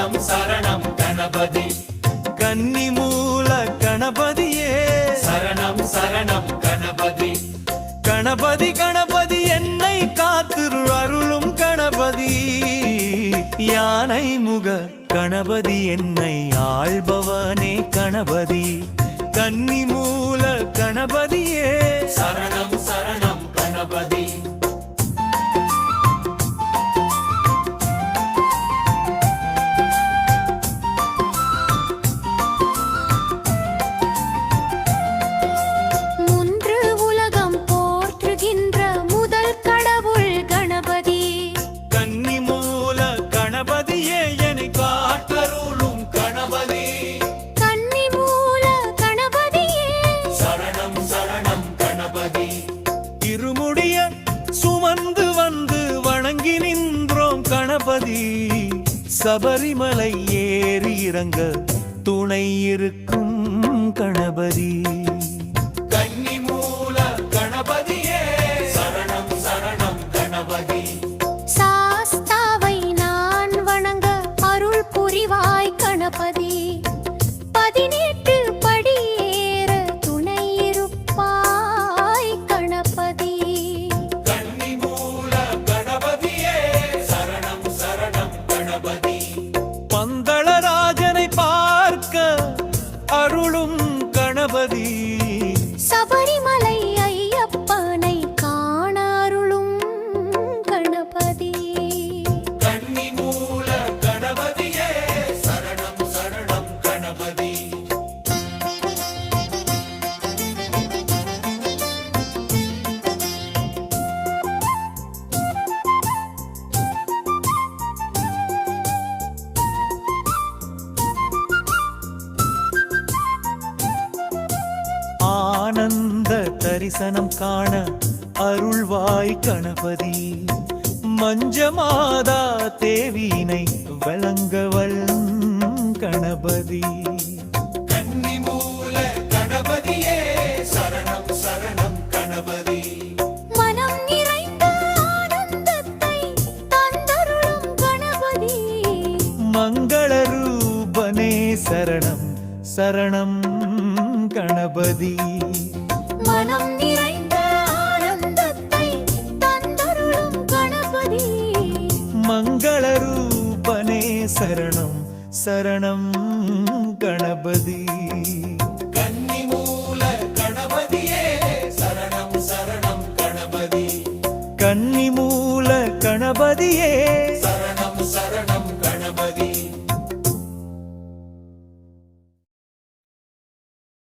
சரணம் சரணம் கணபதி கன்னிமூல கணபதியே சரணம் சரணம் கணபதி கணபதி கணபதி என்னை காத்து அருளும் கணபதி யானை முக கணபதி என்னை ஆள்பவனே கணபதி கன்னிமூல கணபதியே சரணம் சரணம் கணபதி சுமந்து வந்து வணங்கி நின்றோம் கணபதி சபரிமலை ஏறி இறங்க துணை இருக்கும் கணபதி கன்னிமூல கணபதியே சரணம் சரணம் கணபதி சாஸ்தாவை நான் வணங்க அருள் புரிவாய் கணபதி 18 படியேற துணை இருப்பாய் கணபதி பந்தளராஜனை பார்க்க அருளும் கணபதி சபரிமலை ஐயப்பனை காண அருளும் கணபதி கன்னிமூல கணபதியே சரணம் சரணம் கணபதி ஆனந்த தரிசனம் காண அருள்வாய் கணபதி மஞ்சமாதா தேவியினை வழங்கவள் கணபதி கன்னிமூல கணபதியே சரணம் சரணம் கணபதி மனம் நிறைந்த ஆனந்தத்தை தந்தருளும் கணபதி மங்கள ரூபனே சரணம் சரணம் கணபதி மனம் நிறைந்த ஆனந்தத்தை தந்தருளும் கணபதி மங்கள ரூபனே சரணம் சரணம் கணபதி கன்னிமூல கணபதியே சரணம் சரணம் கணபதி கன்னிமூல கணபதியே சரணம் சரணம் கணபதி